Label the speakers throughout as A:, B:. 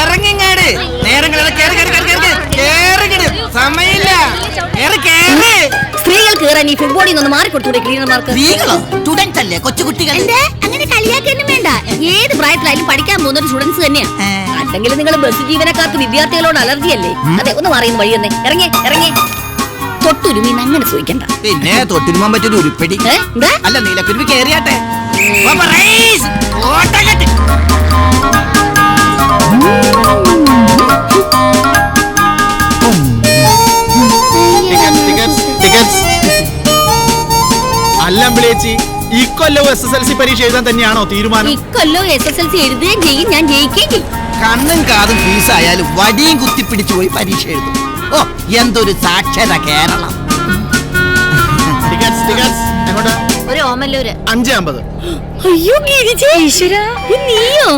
A: ഇറങ്ങിങ്ങാട് സമയമില്ല.
B: സ്ത്രീകൾ കേറാൻ ഈ ഫുട്ബോളിൽ നിന്ന് മാറിക്കൊടുത്തൂടെ ക്ലീനർമാർക്ക്?
A: സ്ത്രീകളോ? സ്റ്റുഡൻസ് അല്ലേ, കൊച്ചുകുട്ടികൾ.
B: അങ്ങനെ കളിയാക്കൊന്നും വേണ്ട. ഏത് പ്രായത്തിലായാലും പഠിക്കാൻ പോകുന്ന സ്റ്റുഡൻസ് തന്നെയാണ്. അല്ലെങ്കിൽ നിങ്ങൾ ബസ് ജീവനക്കാർക്ക് വിദ്യാർത്ഥികളോട് അലർജി അല്ലേ? അതെ, ഒന്ന് പറയുന്ന വഴി തന്നെ ഇറങ്ങി തൊട്ടുരുമീൻ അങ്ങനെ സൂചിക്കണ്ട.
A: പിന്നെ തൊട്ടുരുമാൻ പറ്റൊരു ഉരുപ്പടി അല്ല, നീലക്കുരുവി കേറിയാട്ടെ.
C: അല്ലമ്പളേച്ചി, ഇക്കൊല്ലം SSLC പരീക്ഷ എഴുതാൻ തന്നെയാണോ തീരുമാനം?
B: ഇക്കൊല്ലം SSLC എഴുതുകയും ചെയ്യും, ഞാൻ ജയിക്കുകയും ചെയ്യും.
A: കണ്ണും കാതും ഫീസായാലും വടിയും കുത്തിപ്പിടിച്ചു പോയി പരീക്ഷ എഴുതും. ഓ, എന്തൊരു സാക്ഷര കേരളം.
B: ഒരു ഓമല്ലൂര്
C: 5.50.
B: അയ്യോ നീയോ?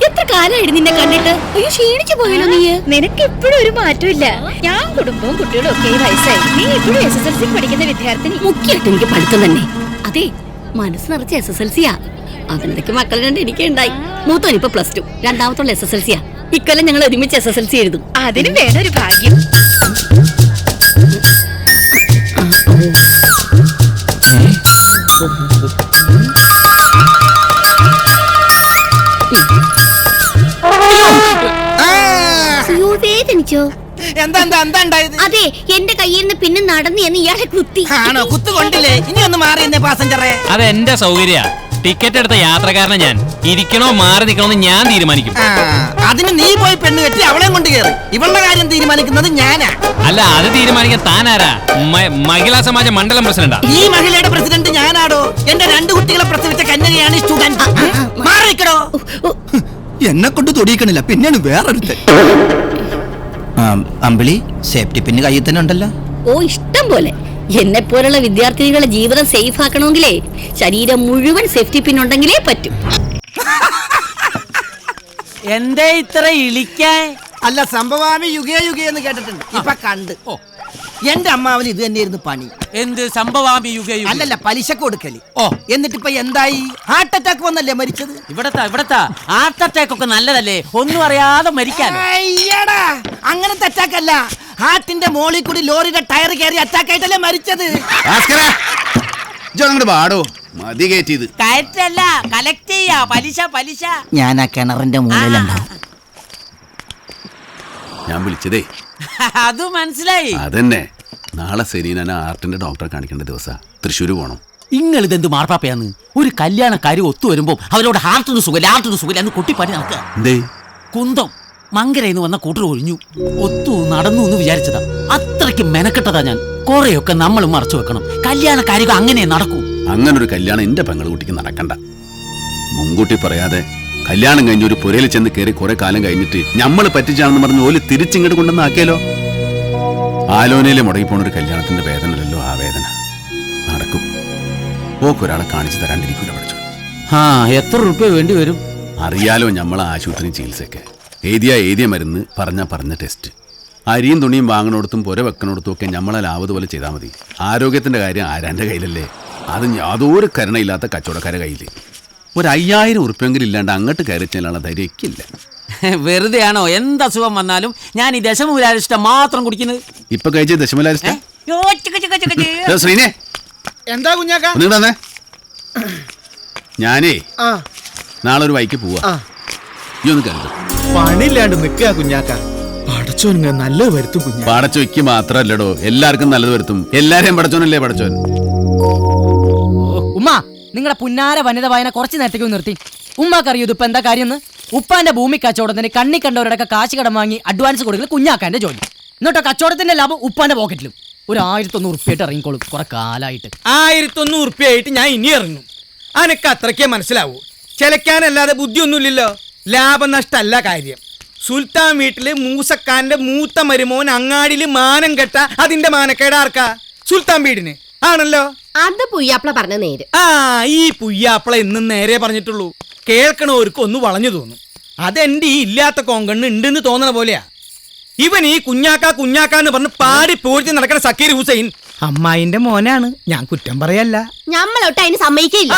B: എത്ര കാലമായിട്ട് നിന്നെ കണ്ടിട്ട്? അയ്യോ, ക്ഷീണിച്ചു പോയല്ലോ നീ.
D: നിനക്ക് ഇപ്പോഴും ഒരു മാറ്റമില്ല. ഞാൻ കുടുംബവും കുട്ടികളും ഒക്കെ വയസ്സായി. നീ ഇപ്പോഴും SSLC പഠിക്കുന്ന വിദ്യാർത്ഥിനി.
B: മുഖ്യമായിട്ട് എനിക്ക് പഠിത്തം തന്നെ. അതെ, മനസ്സ് നിറച്ച് SSLCയാ. അതിനിടയ്ക്ക് മക്കൾ രണ്ട് എനിക്ക് ഉണ്ടായി. മൂത്തോൻ ഇപ്പൊ +2, രണ്ടാമത്തുള്ള SSLCയാ. ഇക്കൊല്ലം ഞങ്ങൾ ഒരുമിച്ച് SSLC എഴുതും.
D: അതിന് വേണൊരു ഭാഗ്യം.
B: അതെ, എന്റെ കയ്യിൽ നിന്ന് പിന്നെ നടന്നു എന്ന് ഇയാളെ കുത്തി.
A: ആണോ? കുത്തുകൊണ്ടില്ലേ? ഇനി ഒന്ന് മാറി പാസഞ്ചറെ.
E: അത് എന്റെ സൗകര്യ. ടിക്കറ്റ് എടുത്ത യാത്രക്കാരനെ ഞാൻ ഇരിക്കണോ മാറി നിൽക്കണോന്ന് ഞാൻ തീരുമാനിക്കും.
A: അതിന് നീ പോയി പെണ്ണ് കെട്ടി അവളെ കൊണ്ട് കയറി. ഇവളുടെ കാര്യം തീരുമാനിക്കുന്നത് ഞാനാ.
E: അല്ല, അത് തീരുമാനിക്കാൻ താനാരാ? മഹിളാ സമാജ മണ്ഡലം പ്രസിഡന്റാ.
A: ഈ മഹിളയുടെ പ്രസിഡന്റ് ഞാനാടോ. എന്റെ 2 കുട്ടികളെ പ്രസവിച്ച കന്യകയാണ് സ്റ്റുഡന്റ്. മാറിക്കടോ. എന്നെ കൊണ്ട് തൊടിയിക്കണില്ല, പിന്നെയാണ് വേറൊരുത്തൻ. അമ്പിളി, സേഫ്റ്റി പിന്ന് കയ്യിൽ തന്നെ ഉണ്ടല്ലോ.
B: ഓ, ഇഷ്ടം പോലെ. എന്നെ പോലുള്ള വിദ്യാർത്ഥികളുടെ ജീവിതം സേഫ് ആക്കണമെങ്കിലേ ശരീരം മുഴുവൻ സേഫ്റ്റി പിൻ ഉണ്ടെങ്കിലേ പറ്റും.
A: എന്തേ ഇത്ര ഇളിക്കാൻ? അല്ല, സംഭവാമി യുഗേ എന്ന് കേട്ടിട്ടുണ്ട്. ഇപ്പൊ കണ്ട്. എന്റെ അമ്മാവന് ഇത് തന്നെയായിരുന്നു പണി.
F: എന്ത് സംഭവാമി യുഗേ?
A: അല്ലല്ല, പലിശ കൊടുക്കല്. എന്നിട്ടിപ്പൊ എന്തായി? ഹാർട്ട് അറ്റാക്ക് വന്നല്ലേ മരിച്ചത്?
F: ഇവിടത്തെ ഹാർട്ട് അറ്റാക്ക് ഒക്കെ നല്ലതല്ലേ, ഒന്നും അറിയാതെ മരിക്കാൻ.
A: അങ്ങനത്തെ അറ്റാക്ക് അല്ല, ഹാർട്ടിന്റെ മോളിൽ കൂടി ലോറിയുടെ ടയർ കയറി അറ്റാക്ക് ആയിട്ടല്ലേ മരിച്ചത്.
F: കയറ്റല്ല, കളക്ട് ചെയ്യാ. പലിശ.
A: ഞാൻ ആ കിണറിന്റെ മൂലയിലുണ്ടാവും.
G: ഞാൻ വിളിച്ചതേ
F: അത് മനസ്സിലായി.
G: അതന്നെ, നാളെ സെരീന ആർട്ടിന്റെ ഡോക്ടറെ കാണിക്കേണ്ട ദിവസം തൃശ്ശൂര് പോണം.
F: നിങ്ങൾ ഇതെന്ത് മാർപ്പാപ്പയാന്ന്? ഒരു കല്യാണക്കാരി ഒത്തു വരുമ്പോ അവരോട് ഹാർട്ടിന് സുഖമില്ല എന്ന് കുട്ടിപ്പാടി നടക്കുക.
G: എന്തേ?
F: കുന്തം മങ്കരയിന്ന് വന്ന കൂട്ടർ ഒഴിഞ്ഞു, ഒത്തു നടന്നു എന്ന് വിചാരിച്ചതാ. അത്രയ്ക്ക് മെനക്കെട്ടതാ ഞാൻ. കൊറേയൊക്കെ നമ്മൾ മറച്ചു വെക്കണം. കല്യാണക്കാരികൾ അങ്ങനെ നടക്കൂ.
G: അങ്ങനൊരു കല്യാണം എന്റെ പെങ്ങളുകുട്ടിക്ക് നടക്കണ്ട. മുൻകൂട്ടി പറയാതെ കല്യാണം കഴിഞ്ഞ് ഒരു പുരയിൽ ചെന്ന് കയറി കുറെ കാലം കഴിഞ്ഞിട്ട് ഞമ്മള് പറ്റിച്ചാണെന്ന് പറഞ്ഞ് ഓല് തിരിച്ചിങ്ങോട്ട് കൊണ്ടുവന്ന് ആക്കിയാലോ? ആലോനയിലെ മുടങ്ങിപ്പോണ ഒരു കല്യാണത്തിന്റെ വേദനയല്ലോ ആ വേദന. നടക്കും. ഓക്കൊരാളെ കാണിച്ചു തരാണ്ടിരിക്കൂല പഠിച്ചു.
F: എത്ര റുപ്യ വേണ്ടി വരും?
G: അറിയാലോ, ഞമ്മളെ ആശുപത്രി ചികിത്സയൊക്കെ. എഴുതിയ മരുന്ന് പറഞ്ഞ ടെസ്റ്റ്. അരിയും തുണിയും വാങ്ങണോടത്തും പുര വെക്കണോടത്തും ഒക്കെ ഞമ്മളെ ലാഭതുപോലെ ചെയ്താൽ മതി. ആരോഗ്യത്തിന്റെ കാര്യം ആരാന്റെ കയ്യിലല്ലേ? അത് യാതൊരു കരുണയില്ലാത്ത കച്ചവടക്കാരുടെ കയ്യിൽ. ഒരു 5000 ഉറുപ്പ്യെങ്കിലും ഇല്ലാണ്ട് അങ്ങോട്ട് കയറി ചെല്ലാനുള്ള ധൈര്യമൊക്കെയില്ല.
F: വെറുതെയാണോ? എന്ത് അസുഖം വന്നാലും ഞാൻ ഈ ദശമൂലാരിഷ്ടം മാത്രം കുടിക്കുന്നത്.
G: ഇപ്പൊ കഴിച്ച ദശമൂലാരിഷ്ടം ശ്രീനെ
C: എന്താ കുഞ്ഞാക്ക?
G: ഒന്നിടന്നേ, ഞാനേ നാളെ ഒരു വൈക്ക് പോവാ. ഈ ഒന്ന് കരുത്.
C: പണിയില്ലാണ്ട് നിൽക്കുക കുഞ്ഞാക്ക. പടച്ചോൻ നല്ലത് വരുത്തും.
G: പടച്ചോയ്ക്ക് മാത്രല്ലടോ, എല്ലാവർക്കും നല്ലത് വരുത്തും. എല്ലാരെയും പടച്ചോനല്ലേ പടച്ചോൻ.
H: ഉമ്മ, നിങ്ങളുടെ പുന്നാര വനിത വായന കുറച്ച് നേരത്തേക്ക് നിർത്തി. ഉമ്മാക്കറിയോ ഇതിപ്പോ എന്താ കാര്യം? ഉപ്പാന്റെ ഭൂമി കച്ചവടത്തിന് കണ്ണി കണ്ടവരുടെ കാശ് കടം വാങ്ങി അഡ്വാൻസ് കൊടുക്കൽ കുഞ്ഞാക്കാന്റെ ജോലി. എന്നിട്ടോ കച്ചവടത്തിന്റെ ലാഭം ഉപ്പാന്റെ പോക്കറ്റിലും. ഒരു 1100 ഉറുപ്പ്യായിട്ട് ഇറങ്ങിക്കോളും. കുറെ കാലായിട്ട്
I: 1100 ഉറുപ്പ്യായിട്ട് ഞാൻ ഇനി ഇറങ്ങും. അനക്ക് അത്രയ്ക്കേ മനസ്സിലാവൂ. ചിലക്കാനല്ലാതെ ബുദ്ധിയൊന്നുമില്ലല്ലോ. ലാഭനഷ്ടല്ല കാര്യം. സുൽത്താൻ വീട്ടില് മൂസക്കാന്റെ മൂത്ത മരുമോൻ അങ്ങാടിയില് മാനം കെട്ട അതിന്റെ മാനക്കേട് ആർക്കാ? സുൽത്താൻ വീടിന് ആണല്ലോ.
B: അത് പുയ്യാപ്പിള പറഞ്ഞ നേര്.
I: ഈ പുയ്യാപ്പിള എന്നും നേരെ പറഞ്ഞിട്ടുള്ളൂ. കേൾക്കണവർക്ക് ഒന്ന് വളഞ്ഞു തോന്നും. അതെന്റെ ഈ ഇല്ലാത്ത കോങ്കണ്ണ് ഉണ്ടെന്ന് തോന്നണ പോലെയാ. ഇവൻ ഈ കുഞ്ഞാക്കാന്ന് പറഞ്ഞ് പാടി പോഴ്ത്തി നടക്കുന്ന സക്കീർ ഹുസൈൻ അമ്മായിന്റെ മോനാണ്. ഞാൻ കുറ്റം പറയല്ല.
B: ഞമ്മളൊട്ട് അതിന് സമ്മതിക്കില്ല.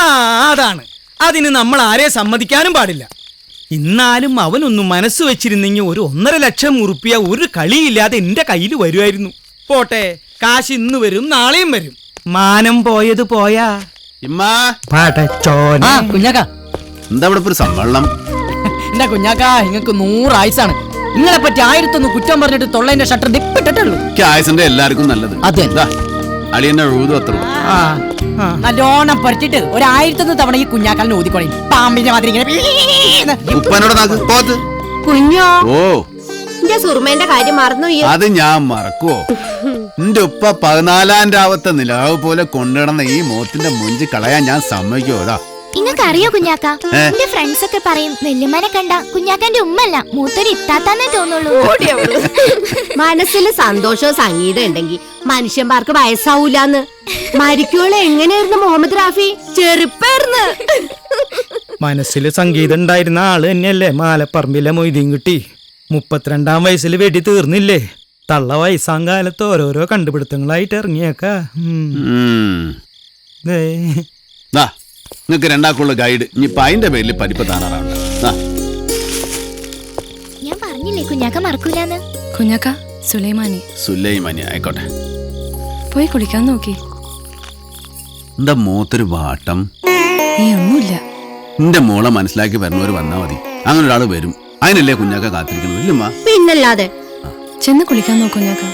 I: അതാണ് അതിന് നമ്മൾ ആരെ സമ്മതിക്കാനും പാടില്ല. എന്നാലും അവനൊന്നും മനസ്സ് വെച്ചിരുന്നെങ്കിൽ ഒരു 1.5 ലക്ഷം ഉറുപ്പിയ ഒരു കളിയില്ലാതെ എന്റെ കയ്യിൽ വരുമായിരുന്നു. പോട്ടെ, കാശ് ഇന്ന് വരും, നാളെയും വരും. മാനം പോയത് പോയാ.
H: ആ കുഞ്ഞാക്ക,
G: എന്താ ഇവിടെ ഒരു സമ്മേളനം?
H: എന്റെ കുഞ്ഞാക്ക, നിങ്ങൾക്ക് 100 ആയുസാണ്. നിങ്ങളെ പറ്റി 1001 കുറ്റം പറഞ്ഞിട്ട് തൊള്ളേന്റെ ഷട്ടർ ദിപ്പിട്ടിട്ടുള്ളൂ.
G: ആയുസിന്റെ എല്ലാവർക്കും നല്ലത്.
H: അതെ.
G: അളിയന്നെ എഴുതും അത്ര.
H: നല്ലോണം പറിച്ചിട്ട് 1001 തവണ ഈ കുഞ്ഞാക്കാലിന് ഊതിക്കൊള്ളി. പാമ്പിന്റെ മാതിരി ഇങ്ങനെ
G: ഉപ്പാനോട് നാക്ക് പോത്ത്.
B: കുഞ്ഞോ,
G: ഓ,
B: എന്റെ സുറുമേന്റെ കാര്യം മറന്നു.
G: അത് ഞാൻ മറക്കുവോ? എന്റെ ഉപ്പ 14-ാം രാവത്തെ നിലാവ് പോലെ കൊണ്ടുനടന്ന ഈ മോത്തിന്റെ മുഞ്ചി കളയാൻ ഞാൻ സമ്മതിക്കോ? അതാ
J: നിങ്ങൾക്ക് അറിയോ കുഞ്ഞാക്ക, എന്റെ ഫ്രണ്ട്സ് ഒക്കെ പറയും വെല്ലുമ്മനെ കണ്ട കുഞ്ഞാക്കാന്റെ ഉമ്മല്ല മൂത്തൊരു ഇത്താത്താന്നേ തോന്നുള്ളൂ.
B: മനസ്സിൽ സന്തോഷവും സംഗീതം ഉണ്ടെങ്കിൽ മനുഷ്യന്മാർക്ക് വയസ്സാവൂലെന്ന്. മരിക്കോളെ എങ്ങനെയായിരുന്നു മുഹമ്മദ് റാഫി? ചെറുപ്പായിരുന്നു.
I: മനസ്സിൽ സംഗീതം ഉണ്ടായിരുന്ന ആള് തന്നെയല്ലേ മാലപ്പറമ്പിലെ മൊയ്തീൻ കുട്ടി. 32-ാം വയസ്സിൽ വെടി തീർന്നില്ലേ? തള്ള വയസ്സാം കാലത്ത് ഓരോരോ കണ്ടുപിടുത്തങ്ങളായിട്ട് ഇറങ്ങിയേക്ക.
G: നിങ്ങക്ക് 2 ഗൈഡ് ഇനിയിപ്പ അതിന്റെ പേരിൽ പരിപ്പ് താറാറുണ്ട്.
J: ഞാൻ പറഞ്ഞില്ലേ കുഞ്ഞാക്ക മറക്കൂലെന്ന്.
D: കുഞ്ഞാക്ക, സുലൈമാനി
G: ആയിക്കോട്ടെ.
D: പോയി കുളിക്കാൻ നോക്കി.
G: എന്താ മോത്തൊരു വാട്ടം?
D: ഒന്നുമില്ല.
G: എന്റെ മോളെ മനസ്സിലാക്കി വരുന്നവര് വന്നാ മതി. അങ്ങനെ ഒരാള് വരും. അതിനല്ലേ കുഞ്ഞാക്ക കാത്തിരിക്കണം, ഇല്ലമ്മ?
B: പിന്നല്ലാതെ.
D: ചെന്ന് കുളിക്കാൻ നോക്കൂ കുഞ്ഞാക്ക.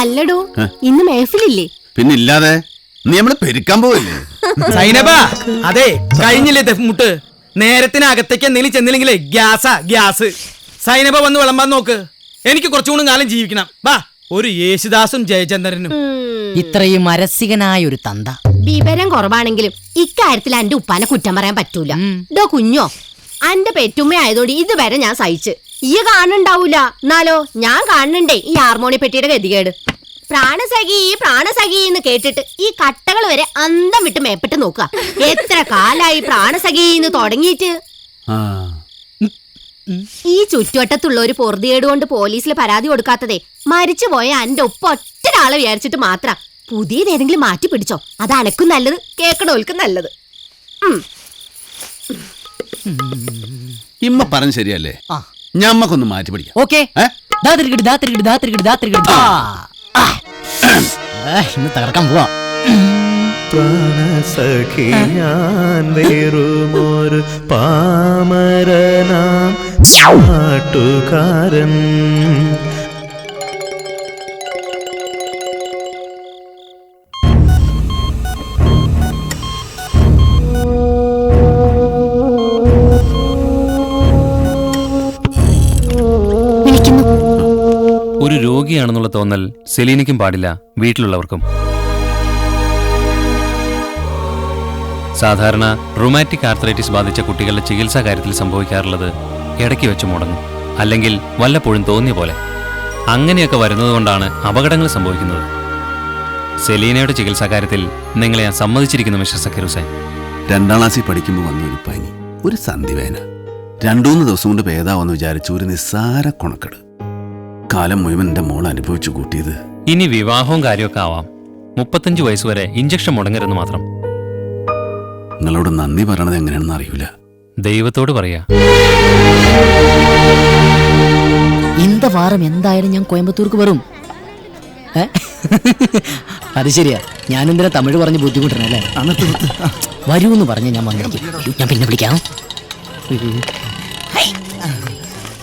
B: അല്ലടോ, ഇന്ന് മേഫിലില്ലേ?
G: പിന്നില്ലാതെ. നീ നമ്മള് പെരുക്കാൻ പോവല്ലേ?
I: സൈനബ, അതെ, കഴിഞ്ഞില്ലേ ദഫ്മുട്ട്? നേരത്തിനകത്തേക്ക് എന്തെങ്കിലും ചെന്നില്ലെങ്കിലേ ഗ്യാസ്. സൈനബ വന്ന് വിളമ്പാൻ നോക്ക്. എനിക്ക് കുറച്ചുകൂടി കാലം ജീവിക്കണം. വാ, ഒരു യേശുദാസും ജയചന്ദ്രനും.
H: ഇത്രയും അരസികനായ ഒരു തന്ത.
B: വിവരം കുറവാണെങ്കിലും ഇക്കാര്യത്തിൽ എന്റെ ഉപ്പാനെ കുറ്റം പറയാൻ പറ്റൂല. ഡോ കുഞ്ഞോ, അന്റെ പെറ്റുമ്മ ആയതോടെ ഇതുവരെ ഞാൻ സഹിച്ച്. ഈ കാണുണ്ടാവൂല, എന്നാലോ ഞാൻ കാണുന്നുണ്ടേ ഈ ഹാർമോണി പെട്ടിയുടെ ഗതികേട്. പ്രാണസഖി എന്ന് കേട്ടിട്ട് ഈ കട്ടകൾ വരെ അന്തം വിട്ട് മേപ്പിട്ട് നോക്കുക. എത്ര കാലായി പ്രാണസഖി എന്ന് തുടങ്ങിയിട്ട്. ഈ ചുറ്റുവട്ടത്തുള്ള ഒരു പൊറുതിയേട് കൊണ്ട് പോലീസിൽ പരാതി കൊടുക്കാത്തതേ മരിച്ചുപോയ എന്റെ ഒപ്പ ഒറ്റൊരാളെ വിചാരിച്ചിട്ട് മാത്രം. പുതിയത് ഏതെങ്കിലും മാറ്റി പിടിച്ചോ, അത് അനക്കും നല്ലത്, കേക്കണോൽക്കും നല്ലത്.
G: ഇമ്മ പറഞ്ഞ ശരിയല്ലേ? ഞമ്മക്കൊന്ന് മാറ്റി പിടിക്കാം.
H: ഓക്കെ, ഇന്ന് തകർക്കാൻ പോവാ.
C: പ്രാണസഖി ഞാൻ വേറുമൊരു പാമരനാം നാട്ടുകാരൻ.
E: ഒരു രോഗിയാണെന്നുള്ള തോന്നൽ സെലീനയ്ക്കും പാടില്ല, വീട്ടിലുള്ളവർക്കും. സാധാരണ റൊമാറ്റിക് ആർത്രൈറ്റിസ് ബാധിച്ച കുട്ടികളുടെ ചികിത്സാ കാര്യത്തിൽ സംഭവിക്കാറുള്ളത് ഇടയ്ക്ക് വെച്ച് മുടങ്ങും, അല്ലെങ്കിൽ വല്ലപ്പോഴും തോന്നിയ പോലെ. അങ്ങനെയൊക്കെ വരുന്നതുകൊണ്ടാണ് അപകടങ്ങൾ സംഭവിക്കുന്നത്. സെലീനയുടെ ചികിത്സാ കാര്യത്തിൽ നിങ്ങളെ ഞാൻ സമ്മതിച്ചിരിക്കുന്നു മിസ്റ്റർ സക്കീർ ഹുസൈൻ.
G: 2ാം ക്ലാസ്സിൽ പഠിക്കുമ്പോൾ വന്ന ഒരു പനി, ഒരു സന്ധിവേന, 2-3 ദിവസം കൊണ്ട് ഭേദാവെന്ന് വിചാരിച്ചു. ഒരു നിസ്സാര കൊണക്കെട്. കാലം മുഴുവൻ എന്റെ മോൾ അനുഭവിച്ചു കൂട്ടിയത്.
E: ഇനി വിവാഹവും കാര്യമൊക്കെ ആവാം. 35 വയസ്സ് വരെ ഇഞ്ചക്ഷൻ മുടങ്ങരുതെന്ന് മാത്രം.
G: നിങ്ങളോട് നന്ദി പറയണത് എങ്ങനെയാണെന്ന് അറിയില്ല.
E: ദൈവത്തോട് പറയാ.
H: இந்த வாரம் എന്തായാലും ഞാൻ കോയമ്പത്തൂർക്ക് വരും. അത് ശരിയാ, ഞാൻ എന്തിനാ തമിഴ് പറഞ്ഞ് ബുദ്ധിമുട്ടണല്ലേ? വരൂന്ന് പറഞ്ഞ് ഞാൻ വന്നിരിക്കും. ഞാൻ പിന്നെ വിളിക്കാം.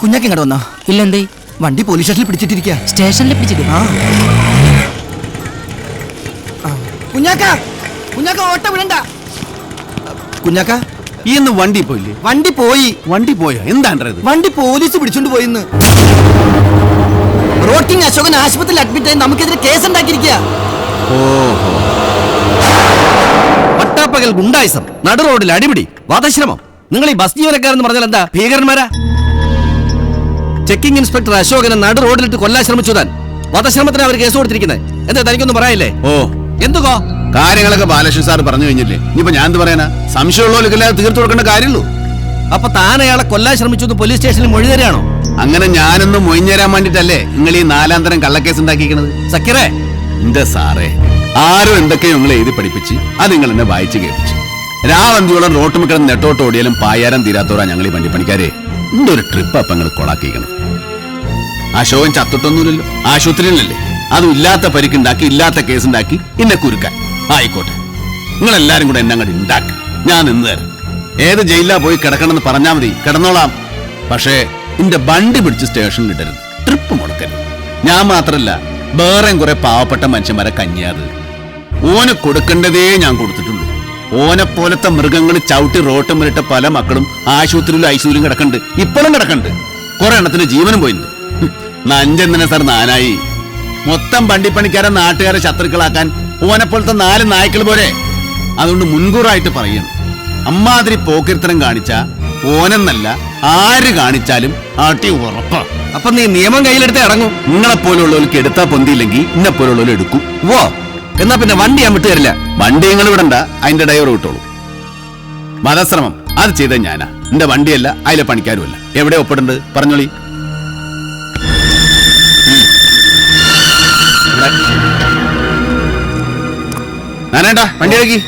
A: കുഞ്ഞാക്ക ഇങ്ങോട്ട് വന്നോ?
H: ഇല്ലെന്തേ?
A: വണ്ടി പോലീസ് സ്റ്റേഷനിൽ പിടിച്ചിട്ടിരിക്കുക.
H: സ്റ്റേഷനിൽ പിടിച്ചിട്ട്
A: കുഞ്ഞാക്ക ഓട്ട വിടണ്ട. കുഞ്ഞാക്ക,
G: ഈ ഇന്ന് വണ്ടി പോയില്ലേ?
A: വണ്ടി പോയി.
G: വണ്ടി പോയോ? എന്താണ്ടത്?
A: വണ്ടി പോലീസ് പിടിച്ചോണ്ട് പോയിന്ന്. റോട്ടിംഗ് അശോകൻ ആശുപത്രിയിൽ അഡ്മിറ്റ് ആയി നമുക്കെതിരെ കേസ് ഉണ്ടാക്കിയിരിക്കുക. പട്ടാപ്പകൽ ഗുണ്ടായിസം, നടു റോഡിൽ അടിപിടി, വധശ്രമം. നിങ്ങൾ ഈ ബസ് ജീവനക്കാരെന്ന് പറഞ്ഞാൽ എന്താ ഭീകരന്മാരാ? ചെക്കിംഗ് ഇൻസ്പെക്ടർ അശോകനെ നടു റോഡിലിട്ട് കൊല്ലാൻ ശ്രമിച്ചു. താൻ വധശ്രമത്തിന് അവർ കേസ് കൊടുത്തിരിക്കുന്നത്. എന്താ തനിക്കൊന്നും പറയാനില്ലേ? എന്തുകോ
G: കാര്യങ്ങളൊക്കെ ബാലകൃഷ്ണൻ സാർ പറഞ്ഞു കഴിഞ്ഞില്ലേ? ഇനിയിപ്പോ ഞാൻ എന്ത് പറയാനാ? സംശയമുള്ളവർക്കെല്ലാം തീർത്തു കൊടുക്കേണ്ട കാര്യമുള്ളൂ.
A: അപ്പൊ താൻ അയാളെ കൊല്ലാൻ ശ്രമിച്ചു പോലീസ് സ്റ്റേഷനിൽ മൊഴി തരാണോ?
G: അങ്ങനെ ഞാനൊന്നും മൊഴിഞ്ഞേരാൻ വേണ്ടിട്ടല്ലേ നിങ്ങൾ ഈ 4-ാം തരം കള്ളക്കേസ് ഉണ്ടാക്കിയിരിക്കണത്?
A: സക്കീറേ,
G: എന്റെ സാറേ, ആരും എന്തൊക്കെയോ നിങ്ങൾ എഴുതി പഠിപ്പിച്ച് അത് നിങ്ങൾ എന്നെ വായിച്ച് കേൾപ്പിച്ചു. രാവന്തിയോളം റോട്ടുമിക്കണം നെട്ടോട്ട് ഓടിയാലും പായാരം തീരാത്തോറാ ഞങ്ങൾ ഈ വണ്ടിപ്പണിക്കാരെ. എന്റെ ഒരു ട്രിപ്പ് അപ്പൊ നിങ്ങൾ കൊളാക്കിക്കണം. അശോകൻ ചത്തിട്ടൊന്നുമില്ലല്ലോ, ആശുപത്രിയിലല്ലേ. അതും ഇല്ലാത്ത പരിക്കുണ്ടാക്കി ഇല്ലാത്ത കേസുണ്ടാക്കി എന്നെ കുരുക്കാൻ. ആയിക്കോട്ടെ, നിങ്ങളെല്ലാരും കൂടെ എന്നെ അങ്ങോട്ട് ഉണ്ടാക്കി ഞാൻ നിന്ന് തരാം. ഏത് ജയിലിലാ പോയി കിടക്കണമെന്ന് പറഞ്ഞാൽ മതി, കിടന്നോളാം. പക്ഷേ എന്റെ വണ്ടി പിടിച്ച് സ്റ്റേഷനിൽ ഇടരുത്, ട്രിപ്പ് മുടക്കരുത്. ഞാൻ മാത്രല്ല, വേറെയും കുറെ പാവപ്പെട്ട മനുഷ്യന്മാരെ കഞ്ഞിയാറ്. ഓന് കൊടുക്കേണ്ടതേ ഞാൻ കൊടുത്തിട്ടുള്ളൂ. ഓനെ പോലത്തെ മൃഗങ്ങൾ ചവിട്ടി റോട്ടുമിലിട്ട പല മക്കളും ആശുപത്രിയിലും ഐസിയിലും കിടക്കണ്ട്, ഇപ്പോഴും കിടക്കണ്ട്. കുറെ എണ്ണത്തിന് ജീവനും പോയിട്ടുണ്ട്. നഞ്ചെന്തിനാ സാർ നാനായി? മൊത്തം വണ്ടിപ്പണിക്കാരെ നാട്ടുകാരെ ശത്രുക്കളാക്കാൻ ഓനെ പോലത്തെ 4 നായ്ക്കൾ പോരെ. അതുകൊണ്ട് മുൻകൂറായിട്ട് പറയണം, അമ്മാതിരി പോക്കിരിത്തരം കാണിച്ച ഓനെന്നല്ല ആര് കാണിച്ചാലും ആട്ടി ഉറപ്പാ.
A: അപ്പൊ നീ നിയമം കയ്യിലെടുത്ത് ഇറങ്ങും.
G: നിങ്ങളെ പോലുള്ളവർക്ക് എടുത്താ പൊന്തിയില്ലെങ്കിൽ ഇന്നെ പോലുള്ളവർ എടുക്കും.
A: ഓ, എന്നാ പിന്നെ വണ്ടി ഞാൻ വിട്ടു തരില്ല.
G: വണ്ടി നിങ്ങൾ വിടണ്ട, അതിന്റെ ഡ്രൈവർ വിട്ടോളൂ. വധശ്രമം അത് ചെയ്ത ഞാനാ, എന്റെ വണ്ടിയല്ല, അതിലെ പണിക്കാരുമല്ല. എവിടെ ഒപ്പിടുണ്ട് പറഞ്ഞോളി. ഞാനേട്ടാ വണ്ടി ഇറക്കി.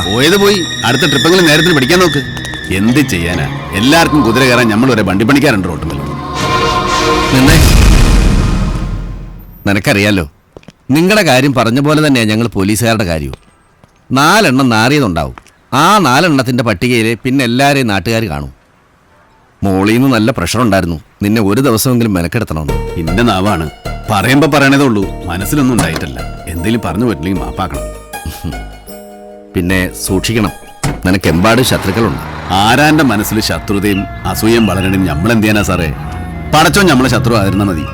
G: പോയത് പോയി, അടുത്ത ട്രിപ്പെങ്കിലും നേരത്തിന് പഠിക്കാൻ നോക്ക്. എന്ത് ചെയ്യാനാ, എല്ലാവർക്കും കുതിര കയറാൻ നമ്മൾ ഒരേ വണ്ടിപ്പണിക്കാരുണ്ട് റോട്ടുമല്ലോ.
A: നിന്നെ നിനക്കറിയാലോ, നിങ്ങളുടെ കാര്യം പറഞ്ഞ പോലെ തന്നെയാ ഞങ്ങൾ പോലീസുകാരുടെ കാര്യവും. 4 എണ്ണം നാറിയതുണ്ടാവും. ആ 4 എണ്ണത്തിന്റെ പട്ടികയിൽ പിന്നെ എല്ലാരെയും നാട്ടുകാർ കാണും. മോളിന്ന് നല്ല പ്രഷർ ഉണ്ടായിരുന്നു, നിന്നെ ഒരു ദിവസമെങ്കിലും മെനക്കെടുത്തണമെന്ന്.
G: എന്റെ നാവാണ്, പറയുമ്പോ പറയണതേ ഉള്ളൂ, മനസ്സിലൊന്നും ഉണ്ടായിട്ടല്ല. എന്തെങ്കിലും പറഞ്ഞു പറ്റില്ലെങ്കിൽ മാപ്പാക്കണം.
A: പിന്നെ സൂക്ഷിക്കണം, നിനക്ക് എമ്പാട് ശത്രുക്കളുണ്ട്.
G: ആരാന്റെ മനസ്സിൽ ശത്രുതയും അസൂയയും വളരണയും നമ്മളെന്ത് ചെയ്യാനാ സാറേ? പടച്ചോ നമ്മളെ ശത്രു ആയിരുന്നാ മതി.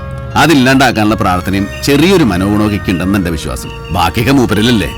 G: അതില്ലാണ്ടാക്കാനുള്ള പ്രാർത്ഥനയും ചെറിയൊരു മനോഗുണമൊക്കെ ഉണ്ടെന്ന് എന്റെ വിശ്വാസം. ബാക്കിയൊക്കെ മൂപ്പരിലല്ലേ.